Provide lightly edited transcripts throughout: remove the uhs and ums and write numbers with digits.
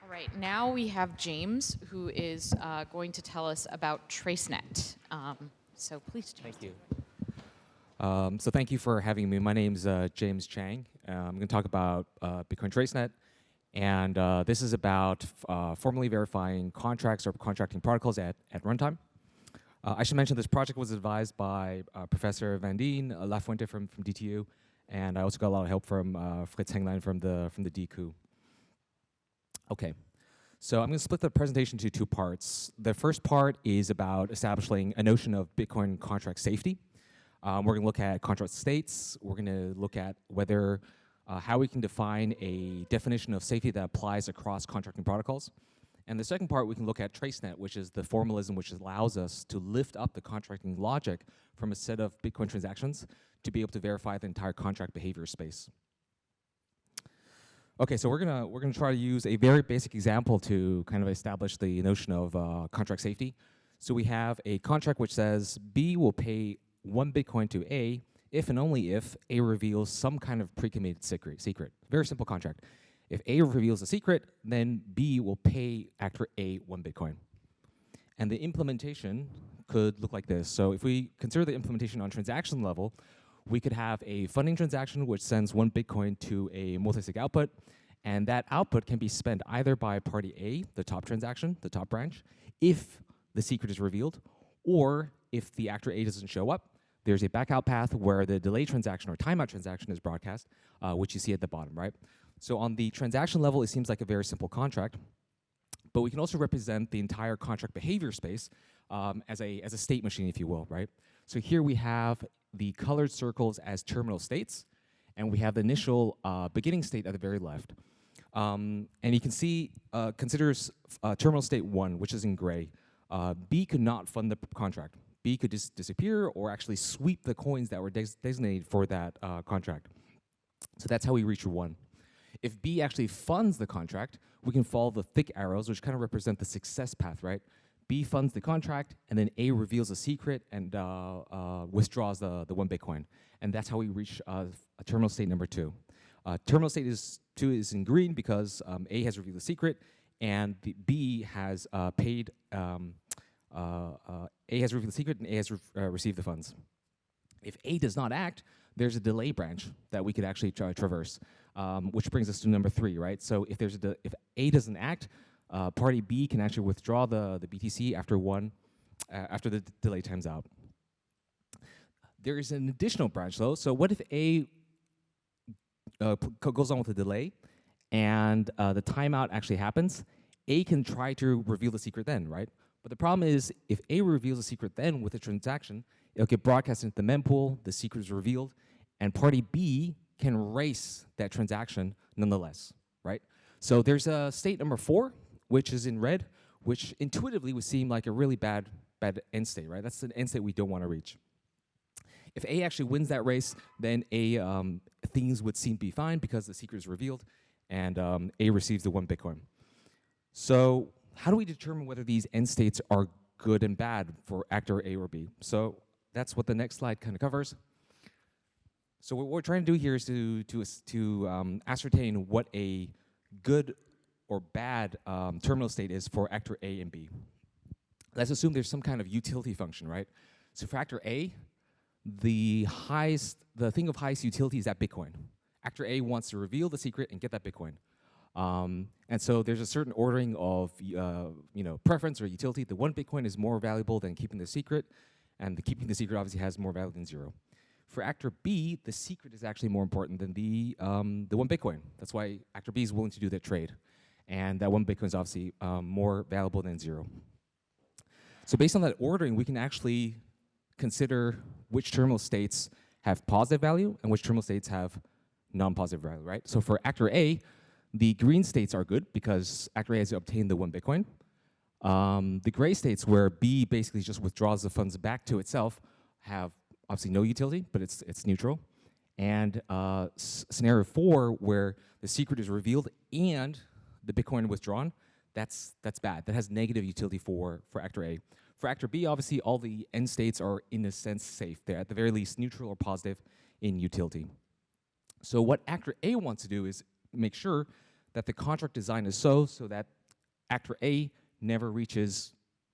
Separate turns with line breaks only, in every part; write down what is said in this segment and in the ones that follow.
All right, now we have James, who is going to tell us about TraceNet. So please, James.
Thank you. So thank you for having me. My name's James Chiang. I'm going to talk about Bitcoin TraceNet. And this is about formally verifying contracts or contracting protocols at runtime. I should mention this project was advised by Professor Van Dien, Lafuente from DTU, and I also got a lot of help from Fritz Henglein from the DQ. Okay, so I'm going to split the presentation into two parts. The first part is about establishing a notion of Bitcoin contract safety. We're going to look at contract states. We're going to look at whether how we can define a definition of safety that applies across contracting protocols. And the second part, we can look at TraceNet, which is the formalism which allows us to lift up the contracting logic from a set of Bitcoin transactions to be able to verify the entire contract behavior space. Okay, so we're gonna try to use a very basic example to kind of establish the notion of contract safety. So we have a contract which says B will pay 1 Bitcoin to A if and only if A reveals some kind of pre-committed secret. Very simple contract. If A reveals a secret, then B will pay actor A 1 Bitcoin. And the implementation could look like this. So if we consider the implementation on transaction level, we could have a funding transaction which sends 1 Bitcoin to a multi-sig output, and that output can be spent either by party A, the top transaction, the top branch, if the secret is revealed, or if the actor A doesn't show up, there's a backout path where the delay transaction or timeout transaction is broadcast, which you see at the bottom, right? So on the transaction level, it seems like a very simple contract, but we can also represent the entire contract behavior space as a state machine, if you will, right? So here we have the colored circles as terminal states, and we have the initial beginning state at the very left. And you can see, considers terminal state 1, which is in gray. B could not fund the contract. B could just disappear or actually sweep the coins that were designated for that contract. So that's how we reach 1. If B actually funds the contract, we can follow the thick arrows, which kind of represent the success path, right? B funds the contract, and then A reveals a secret and withdraws the 1 Bitcoin. And that's how we reach a terminal state number 2. Terminal state 2 is in green because A has revealed the secret, and B has paid, A has revealed the secret, and A has received the funds. If A does not act, there's a delay branch that we could actually traverse, which brings us to number 3, right? So if if A doesn't act, party B can actually withdraw the BTC after the delay times out. There is an additional branch though. So what if A goes on with the delay and the timeout actually happens? A can try to reveal the secret then, right? But the problem is if A reveals a secret then with a transaction, it'll get broadcast into the mempool, the secret is revealed, and party B can race that transaction nonetheless, right? So there's a state number 4, which is in red, which intuitively would seem like a really bad end state, right? That's an end state we don't want to reach. If A actually wins that race, then things would seem to be fine because the secret is revealed, and A receives the 1 Bitcoin. So how do we determine whether these end states are good and bad for actor A or B? So that's what the next slide kind of covers. So what we're trying to do here is to ascertain what a good or bad terminal state is for actor A and B. Let's assume there's some kind of utility function, right? So for actor A, the thing of highest utility is that Bitcoin. Actor A wants to reveal the secret and get that Bitcoin. And so there's a certain ordering of preference or utility. The 1 Bitcoin is more valuable than keeping the secret, and keeping the secret obviously has more value than 0. For actor B, the secret is actually more important than the 1 Bitcoin. That's why actor B is willing to do that trade. And that 1 Bitcoin is obviously more valuable than 0. So based on that ordering, we can actually consider which terminal states have positive value and which terminal states have non-positive value, right? So for actor A, the green states are good because actor A has obtained the 1 Bitcoin. The gray states, where B basically just withdraws the funds back to itself, have obviously no utility, but it's neutral. And scenario 4, where the secret is revealed and the Bitcoin withdrawn, that's bad. That has negative utility for actor A. For actor B, obviously, all the end states are, in a sense, safe. They're at the very least neutral or positive in utility. So what actor A wants to do is make sure that the contract design is so that actor A never reaches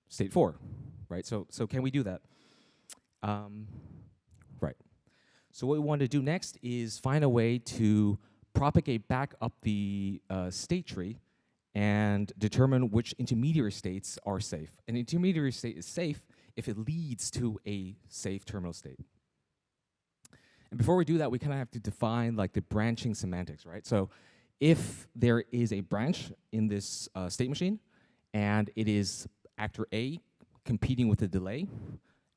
state 4, right? So can we do that? Right. So what we want to do next is find a way to propagate back up the state tree and determine which intermediary states are safe. An intermediary state is safe if it leads to a safe terminal state. And before we do that, we kind of have to define like the branching semantics, right? So if there is a branch in this state machine and it is actor A competing with the delay,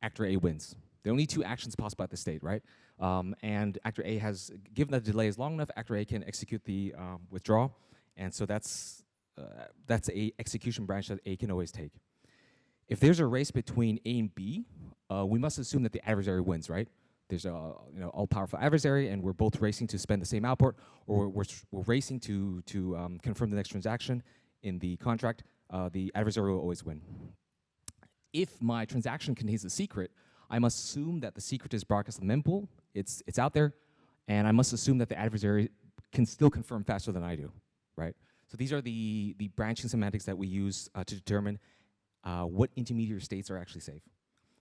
actor A wins. There are only two actions possible at the state, right? And actor A has, given that the delay is long enough, actor A can execute the withdrawal. And so that's a execution branch that A can always take. If there's a race between A and B, we must assume that the adversary wins, right? There's a all-powerful adversary, and we're both racing to spend the same output, or we're racing to confirm the next transaction in the contract. The adversary will always win. If my transaction contains a secret, I must assume that the secret is broadcast in the mempool. It's out there, and I must assume that the adversary can still confirm faster than I do, right? So these are the branching semantics that we use to determine what intermediary states are actually safe.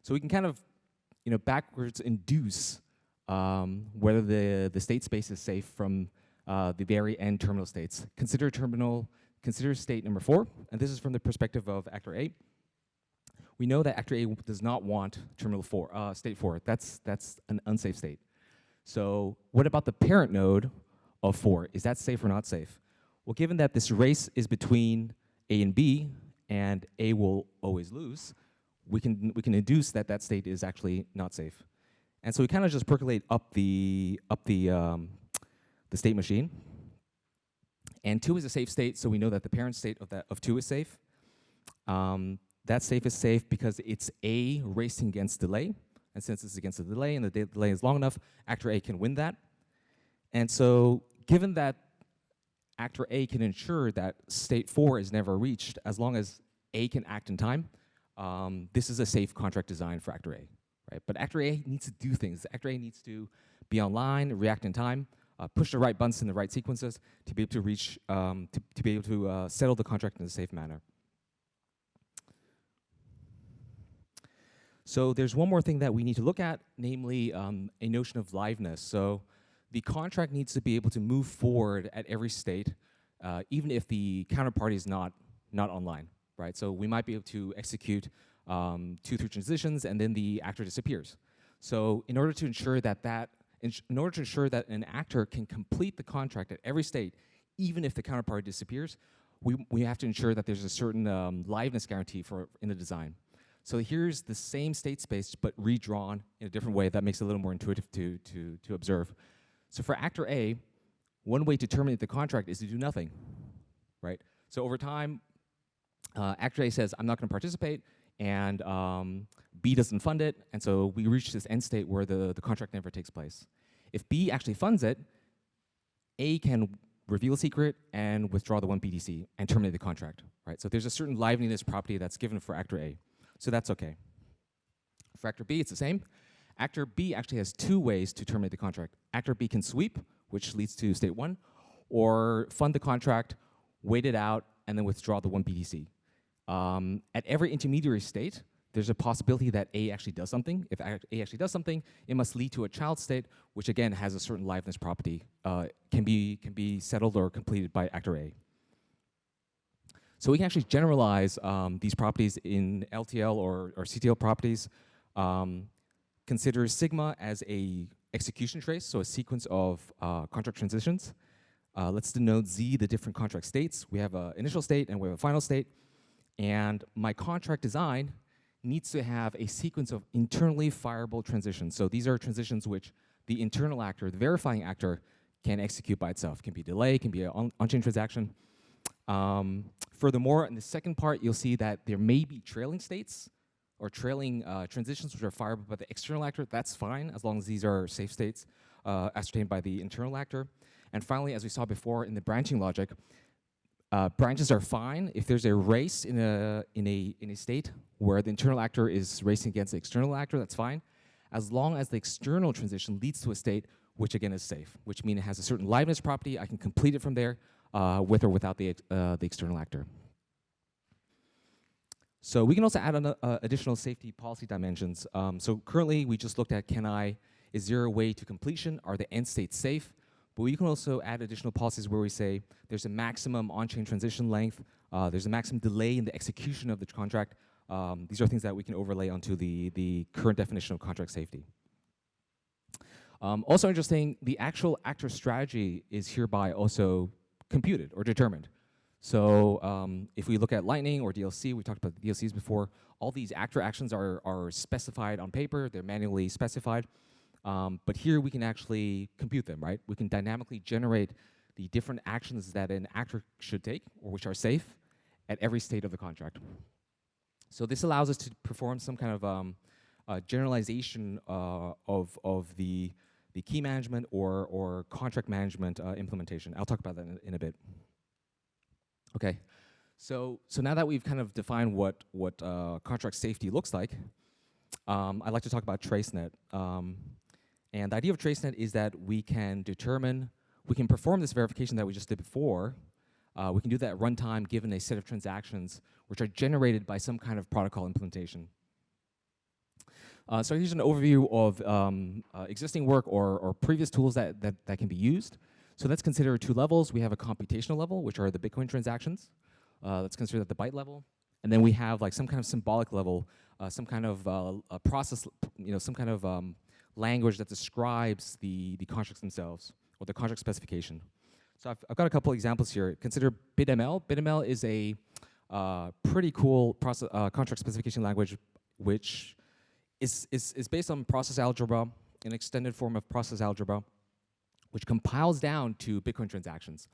So we can kind of backwards induce whether the state space is safe from the very end terminal states. Consider state number 4, and this is from the perspective of actor A. We know that actor A does not want terminal 4, state 4. That's an unsafe state. So what about the parent node of 4? Is that safe or not safe? Well, given that this race is between A and B, and A will always lose, we can induce that that state is actually not safe. And so we kind of just percolate up the state machine. And 2 is a safe state, so we know that the parent state of 2 is safe. That safe is safe because it's A racing against delay. And since it's against the delay and the delay is long enough, actor A can win that. And so given that actor A can ensure that state 4 is never reached as long as A can act in time, this is a safe contract design for actor A, right? But actor A needs to do things. Actor A needs to be online, react in time, push the right buttons in the right sequences to be able to reach, to be able to settle the contract in a safe manner. So there's one more thing that we need to look at, namely a notion of liveness. So the contract needs to be able to move forward at every state, even if the counterparty is not online, right? So we might be able to execute 2, 3 transitions, and then the actor disappears. So in order to ensure that an actor can complete the contract at every state, even if the counterparty disappears, we have to ensure that there's a certain liveness guarantee in the design. So here's the same state space, but redrawn in a different way that makes it a little more intuitive to observe. So for actor A, one way to terminate the contract is to do nothing, right? So over time, actor A says, I'm not going to participate, and B doesn't fund it, and so we reach this end state where the contract never takes place. If B actually funds it, A can reveal a secret and withdraw the 1 BTC and terminate the contract, right? So there's a certain liveliness property that's given for actor A. So that's okay. For actor B, it's the same. Actor B actually has 2 ways to terminate the contract. Actor B can sweep, which leads to state 1, or fund the contract, wait it out, and then withdraw the 1 BTC. At every intermediary state, there's a possibility that A actually does something. If A actually does something, it must lead to a child state, which again has a certain liveness property, can be settled or completed by actor A. So we can actually generalize these properties in LTL or CTL properties. Consider sigma as a execution trace, so a sequence of contract transitions. Let's denote Z, the different contract states. We have an initial state and we have a final state. And my contract design needs to have a sequence of internally fireable transitions. So these are transitions which the internal actor, the verifying actor, can execute by itself. It can be delay, it can be an on-chain transaction. Furthermore, in the second part, you'll see that there may be trailing states or trailing transitions which are fireable by the external actor. That's fine, as long as these are safe states ascertained by the internal actor. And finally, as we saw before in the branching logic, branches are fine if there's a race in a state where the internal actor is racing against the external actor. That's fine, as long as the external transition leads to a state which again is safe, which means it has a certain liveness property. I can complete it from there with or without the external actor. So we can also add additional safety policy dimensions. So currently, we just looked at is there a way to completion? Are the end states safe? But we can also add additional policies where we say there's a maximum on-chain transition length, there's a maximum delay in the execution of the contract. These are things that we can overlay onto the current definition of contract safety. Also interesting, the actual actor strategy is hereby also computed or determined. So if we look at Lightning or DLC, we talked about the DLCs before, all these actor actions are specified on paper, they're manually specified. But here we can actually compute them, right? We can dynamically generate the different actions that an actor should take, or which are safe, at every state of the contract. So this allows us to perform some kind of generalization of the key management or contract management implementation. I'll talk about that in a bit. Okay, so now that we've kind of defined what contract safety looks like, I'd like to talk about TraceNet. And the idea of TraceNet is that we can perform this verification that we just did before. We can do that at runtime given a set of transactions which are generated by some kind of protocol implementation. So here's an overview of existing work or previous tools that can be used. So let's consider two levels. We have a computational level, which are the Bitcoin transactions. Let's consider that the byte level. And then we have like some kind of symbolic level, some kind of a process, some kind of language that describes the contracts themselves or the contract specification. So I've got a couple examples here. Consider BitML. BitML is a pretty cool contract specification language, which is based on process algebra, an extended form of process algebra, which compiles down to Bitcoin transactions.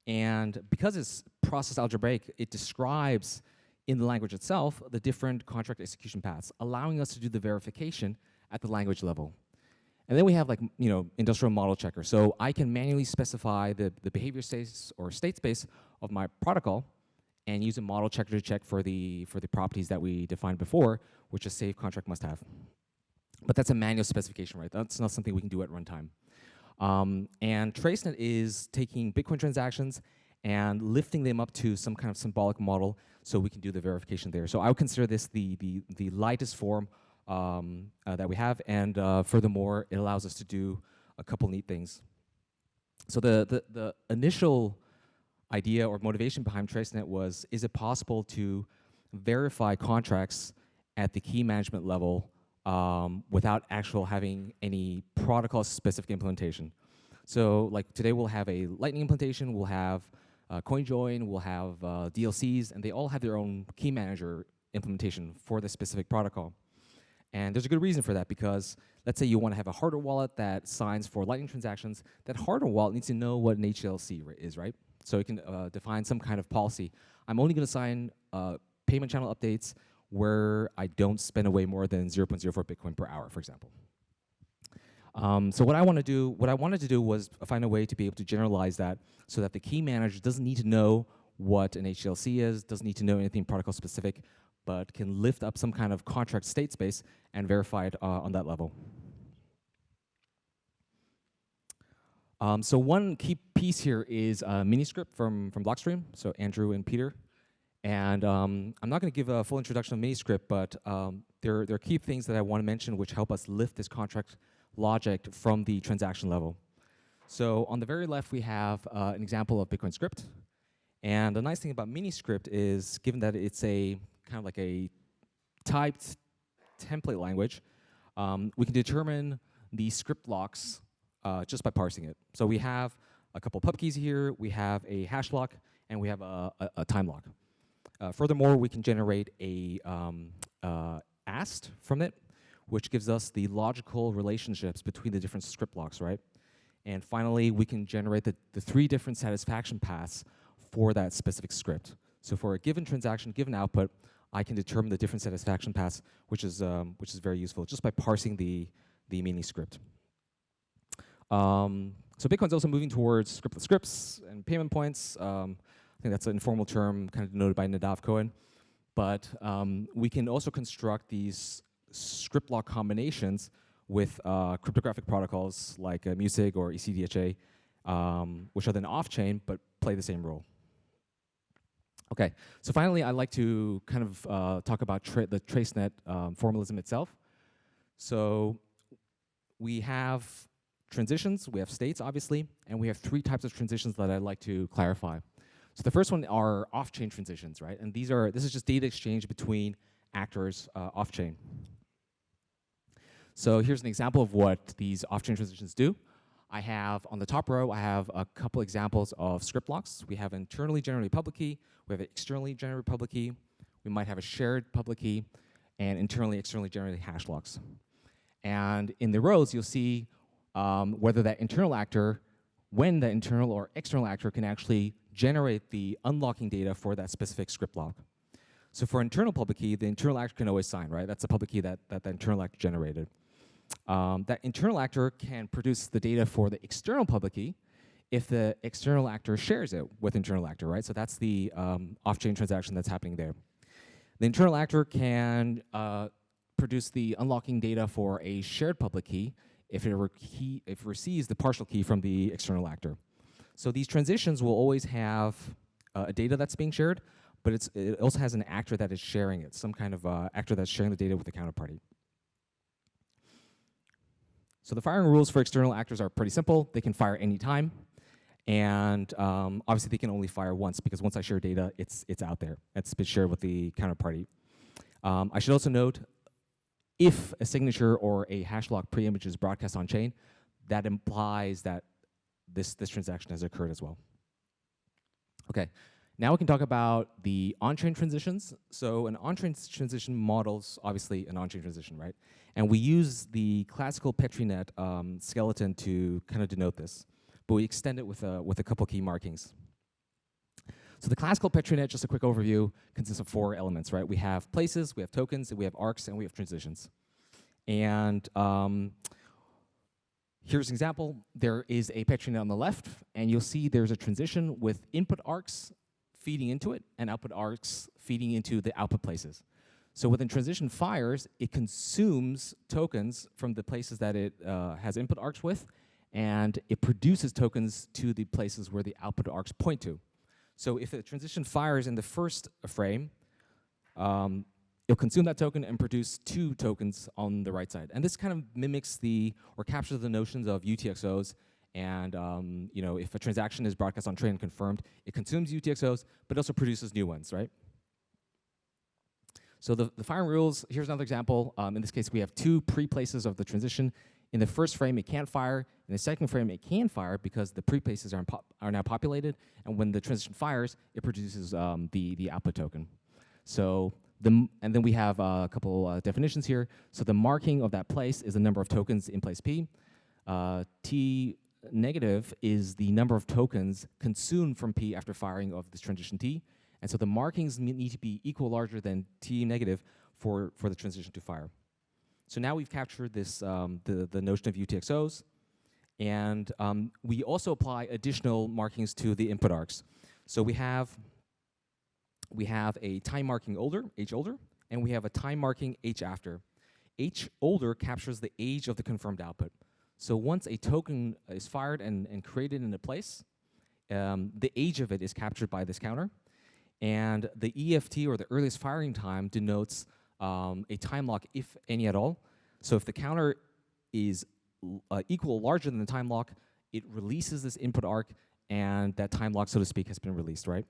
And because it's process algebraic, it describes in the language itself the different contract execution paths, allowing us to do the verification at the language level. And then we have industrial model checker. So I can manually specify the behavior space or state space of my protocol and use a model checker to check for the properties that we defined before, which a safe contract must have. But that's a manual specification, right? That's not something we can do at runtime. And TraceNet is taking Bitcoin transactions and lifting them up to some kind of symbolic model so we can do the verification there. So I would consider this the lightest form that we have, and furthermore, it allows us to do a couple neat things. So the initial idea or motivation behind TraceNet was, is it possible to verify contracts at the key management level without actual having any protocol-specific implementation? So like today we'll have a Lightning implementation, we'll have CoinJoin, we'll have DLCs, and they all have their own key manager implementation for the specific protocol. And there's a good reason for that, because let's say you want to have a hardware wallet that signs for Lightning transactions. That hardware wallet needs to know what an HLC is, right? So it can define some kind of policy. I'm only going to sign payment channel updates where I don't spend away more than 0.04 Bitcoin per hour, for example. So what I wanted to do was find a way to be able to generalize that so that the key manager doesn't need to know what an HLC is, doesn't need to know anything protocol specific, but can lift up some kind of contract state space and verify it on that level. So one key piece here is Miniscript from Blockstream, so Andrew and Peter. And I'm not going to give a full introduction of Miniscript, but there are key things that I want to mention which help us lift this contract logic from the transaction level. So on the very left, we have an example of Bitcoin script. And the nice thing about Miniscript is, given that it's a kind of like a typed template language, we can determine the script locks just by parsing it. So we have a couple pub keys here, we have a hash lock, and we have a time lock. Furthermore, we can generate a AST from it, which gives us the logical relationships between the different script locks, right? And finally, we can generate the three different satisfaction paths for that specific script. So for a given transaction, given output, I can determine the different satisfaction paths, which is very useful just by parsing the Miniscript. So Bitcoin's also moving towards scriptless scripts and payment points. I think that's an informal term kind of denoted by Nadav Cohen. But we can also construct these script lock combinations with cryptographic protocols like MUSIG or ECDHA, which are then off-chain but play the same role. Okay, so finally, I'd like to kind of talk about the TraceNet formalism itself. So we have transitions, we have states, obviously, and we have three types of transitions that I'd like to clarify. So the first one are off-chain transitions, right? And this is just data exchange between actors off-chain. So here's an example of what these off-chain transitions do. I have, on the top row, I have a couple examples of script blocks. We have internally generated public key, we have an externally generated public key, we might have a shared public key, and internally, externally generated hash locks. And in the rows, you'll see whether that internal actor, when the internal or external actor can actually generate the unlocking data for that specific script block. So for internal public key, the internal actor can always sign, right? That's the public key that the internal actor generated. That internal actor can produce the data for the external public key if the external actor shares it with internal actor, right? So that's the off-chain transaction that's happening there. The internal actor can produce the unlocking data for a shared public key if it receives the partial key from the external actor. So these transitions will always have a data that's being shared, but it also has an actor that is sharing it, some kind of actor that's sharing the data with the counterparty. So the firing rules for external actors are pretty simple. They can fire anytime, and obviously they can only fire once, because once I share data, it's out there. It's been shared with the counterparty. I should also note, if a signature or a hash lock pre-image is broadcast on chain, that implies that this transaction has occurred as well. Okay, now we can talk about the on-chain transitions. So an on-chain transition models, obviously, an on-chain transition, right? And we use the classical Petri net skeleton to kind of denote this, but we extend it with a couple key markings. So the classical Petri net, just a quick overview, consists of 4 elements, right? We have places, we have tokens, we have arcs, and we have transitions. And here's an example. There is a Petri net on the left, and you'll see there's a transition with input arcs feeding into it and output arcs feeding into the output places. So when the transition fires, it consumes tokens from the places that it has input arcs with, and it produces tokens to the places where the output arcs point to. So if the transition fires in the first frame, it'll consume that token and produce 2 tokens on the right side. And this kind of mimics or captures the notions of UTXOs. And if a transaction is broadcast on chain and confirmed, it consumes UTXOs, but also produces new ones, right? So the firing rules, here's another example. In this case, we have 2 pre-places of the transition. In the first frame, it can't fire. In the second frame, it can fire because the pre-places are now populated. And when the transition fires, it produces the output token. So and then we have a couple definitions here. So the marking of that place is the number of tokens in place P. T negative is the number of tokens consumed from P after firing of this transition T. And so the markings need to be equal larger than T negative for the transition to fire. So now we've captured this the notion of UTXOs, and we also apply additional markings to the input arcs. So we have a time marking older, H older, and we have a time marking H after. H older captures the age of the confirmed output. So once a token is fired and created in a place, the age of it is captured by this counter, and the EFT, or the earliest firing time, denotes a time lock, if any at all. So if the counter is equal or larger than the time lock, it releases this input arc, and that time lock, so to speak, has been released, right?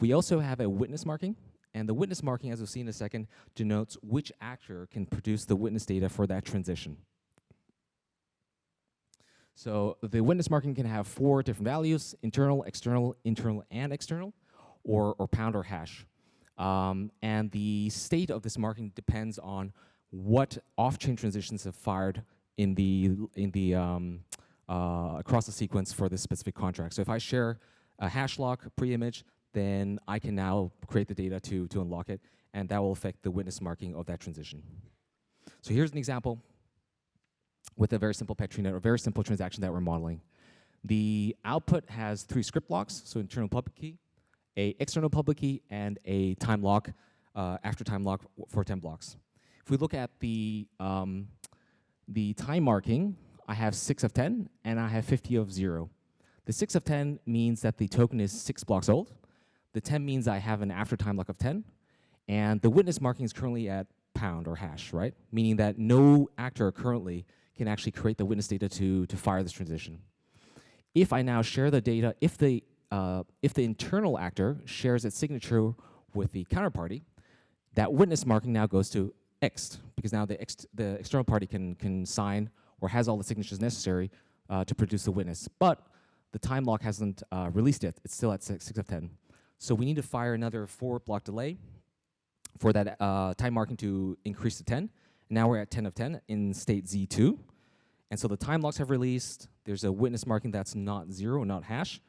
We also have a witness marking, and the witness marking, as we'll see in a second, denotes which actor can produce the witness data for that transition. So the witness marking can have 4 different values: internal, external, and external, or pound or hash. And the state of this marking depends on what off-chain transitions have fired in the across the sequence for this specific contract. So if I share a hash lock pre-image, then I can now create the data to unlock it, and that will affect the witness marking of that transition. So here's an example with a very simple Petri net, or very simple transaction that we're modeling. The output has 3 script blocks, so internal public key, a external public key, and a time lock, after time lock for 10 blocks. If we look at the time marking, I have 6 of 10, and I have 50 of 0. The 6 of 10 means that the token is 6 blocks old. The 10 means I have an after time lock of 10, and the witness marking is currently at pound or hash, right? Meaning that no actor currently can actually create the witness data to fire this transition. If I now share the data, if the internal actor shares its signature with the counterparty, that witness marking now goes to X, because now the external party can sign or has all the signatures necessary to produce the witness. But the time lock hasn't released yet. It's still at 6 of 10. So we need to fire another 4-block delay for that time marking to increase to 10. Now we're at 10 of 10 in state Z2. And so the time locks have released. There's a witness marking that's not 0, not hash.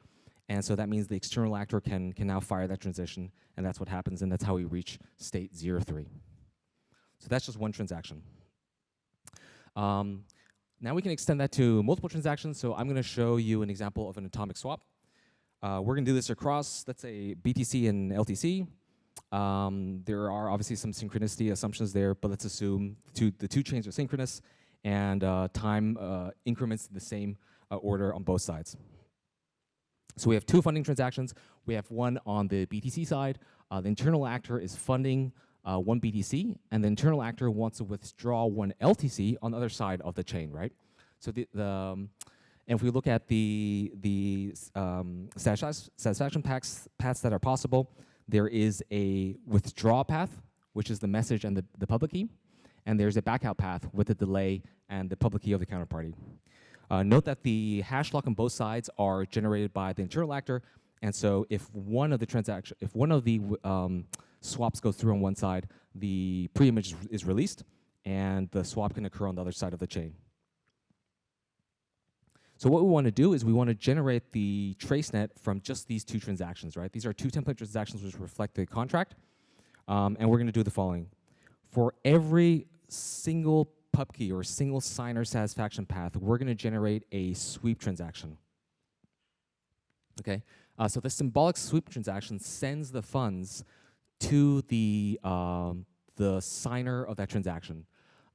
And so that means the external actor can now fire that transition, and that's what happens, and that's how we reach state 0-3. So that's just one transaction. Now we can extend that to multiple transactions. So I'm going to show you an example of an atomic swap. We're going to do this across, let's say, BTC and LTC. There are obviously some synchronicity assumptions there, but let's assume the two chains are synchronous and time increments in the same order on both sides. So we have two funding transactions. We have one on the BTC side. The internal actor is funding one BTC, and the internal actor wants to withdraw one LTC on the other side of the chain, right? So and if we look at the satisfaction paths that are possible, there is a withdraw path, which is the message and the public key, and there's a backout path with the delay and the public key of the counterparty. Note that the hash lock on both sides are generated by the internal actor, and so if one of the swaps goes through on one side, the preimage is released, and the swap can occur on the other side of the chain. So what we want to do is we want to generate the trace net from just these two transactions, right? These are two template transactions which reflect the contract, and we're going to do the following. For every single pub key or single signer satisfaction path, we're going to generate a sweep transaction. Okay, so the symbolic sweep transaction sends the funds to the signer of that transaction,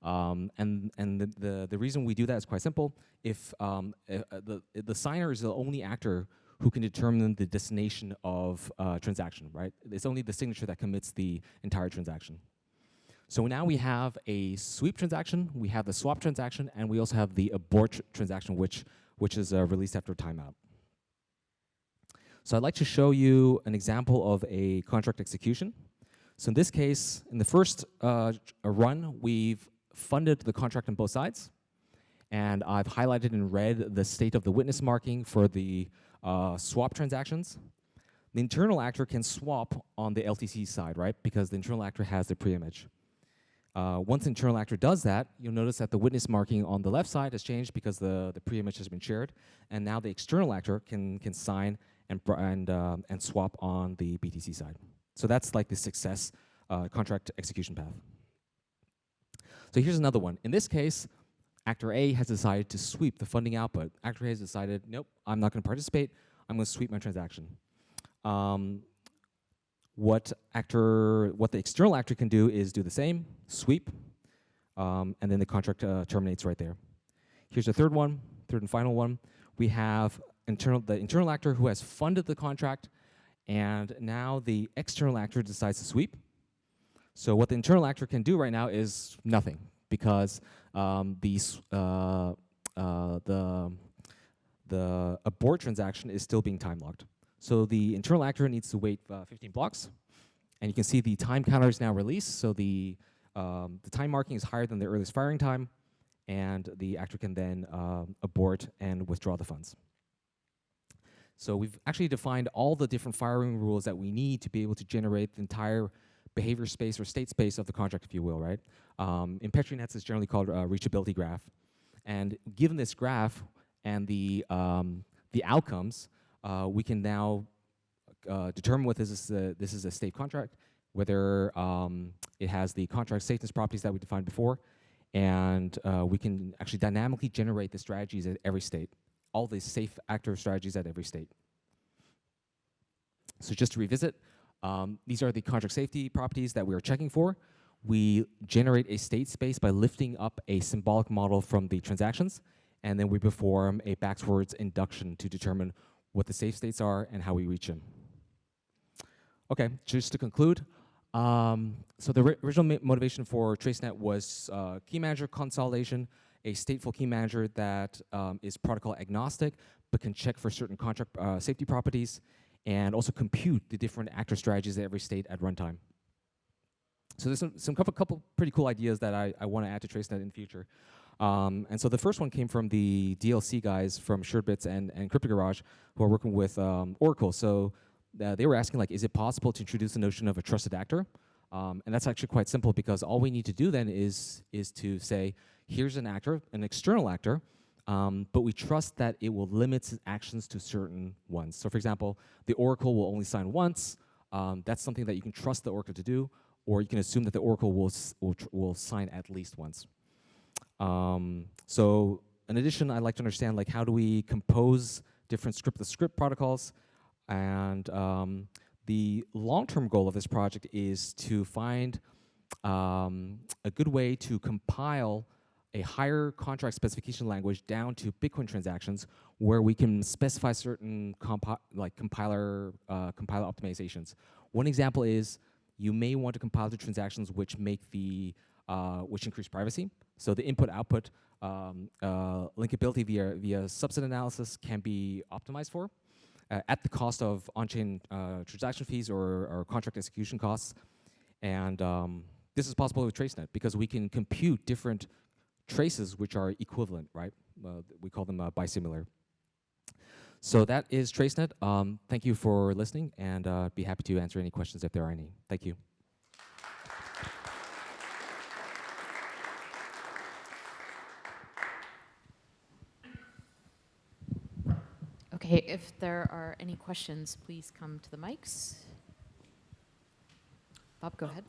and the reason we do that is quite simple. If the signer is the only actor who can determine the destination of transaction, right? It's only the signature that commits the entire transaction. So now we have a sweep transaction, we have the swap transaction, and we also have the abort transaction, which is released after timeout. So I'd like to show you an example of a contract execution. So in this case, in the first run, we've funded the contract on both sides, and I've highlighted in red the state of the witness marking for the swap transactions. The internal actor can swap on the LTC side, right? Because the internal actor has the preimage. Once the internal actor does that, you'll notice that the witness marking on the left side has changed because the preimage has been shared, and now the external actor can sign and swap on the BTC side. So that's like the success contract execution path. So here's another one. In this case, actor A has decided to sweep the funding output. Actor A has decided, nope, I'm not going to participate. I'm going to sweep my transaction. What the external actor can do is do the same, sweep, and then the contract terminates right there. Here's the third and final one. We have the internal actor who has funded the contract, and now the external actor decides to sweep. So what the internal actor can do right now is nothing, because the abort transaction is still being time locked. So the internal actor needs to wait 15 blocks, and you can see the time counter is now released. So the time marking is higher than the earliest firing time, and the actor can then abort and withdraw the funds. So we've actually defined all the different firing rules that we need to be able to generate the entire behavior space or state space of the contract, if you will, right? In Petri nets, it's generally called a reachability graph. And given this graph and the outcomes, we can now determine whether this is a state contract, whether it has the contract safeness properties that we defined before, and we can actually dynamically generate the strategies at every state, all the safe actor strategies at every state. So just to revisit, these are the contract safety properties that we are checking for. We generate a state space by lifting up a symbolic model from the transactions, and then we perform a backwards induction to determine what the safe states are and how we reach them. Okay, just to conclude, so the original motivation for TraceNet was key manager consolidation, a stateful key manager that is protocol agnostic, but can check for certain contract safety properties, and also compute the different actor strategies at every state at runtime. So there's some couple pretty cool ideas that I want to add to TraceNet in the future. And so the first one came from the DLC guys from SureBits and Crypto Garage, who are working with Oracle. So they were asking, like, is it possible to introduce the notion of a trusted actor? And that's actually quite simple, because all we need to do then is to say, here's an actor, an external actor, but we trust that it will limit its actions to certain ones. So for example, the Oracle will only sign once. That's something that you can trust the Oracle to do, or you can assume that the Oracle will sign at least once. So in addition, I'd like to understand, like, how do we compose different scriptless script protocols? And the long-term goal of this project is to find a good way to compile a higher contract specification language down to Bitcoin transactions, where we can specify certain compiler optimizations. One example is you may want to compile the transactions which make which increase privacy. So the input-output linkability via subset analysis can be optimized for at the cost of on-chain transaction fees or contract execution costs. And this is possible with TraceNet because we can compute different traces which are equivalent, right? We call them bisimilar. So that is TraceNet. Thank you for listening, and I'd be happy to answer any questions if there are any. Thank you.
Okay, if there are any questions, please come to the mics. Bob, go ahead.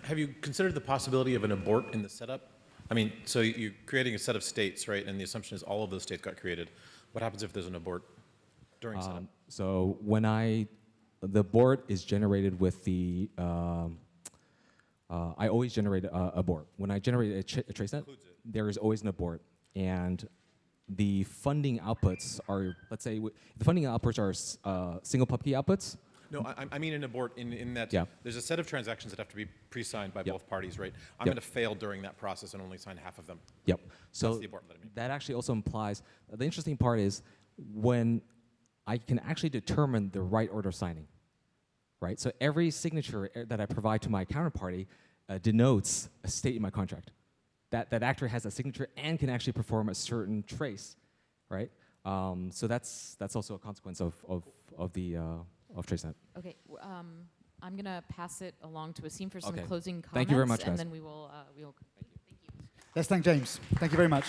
Have you considered the possibility of an abort in the setup? I mean, so you're creating a set of states, right? And the assumption is all of those states got created. What happens if there's an abort during setup?
So when the abort is generated with the, I always generate a abort. When I generate a TraceNet, there is always an abort. And the funding outputs are, let's say, the funding outputs are single pub key outputs.
No, I mean an abort in that there's a set of transactions that have to be pre-signed by both parties, right? I'm going to fail during that process and only sign half of them.
Yep. So
that's the abort that I mean.
That actually also implies, the interesting part is when I can actually determine the right order of signing, right? So every signature that I provide to my counterparty denotes a state in my contract. That actor has a signature and can actually perform a certain trace, right? So that's also a consequence of TraceNet.
Okay, I'm going to pass it along to Asim for some
Okay.
closing comments.
Thank you very much, guys.
And then we will. Thank you.
Let's thank James. Thank you very much.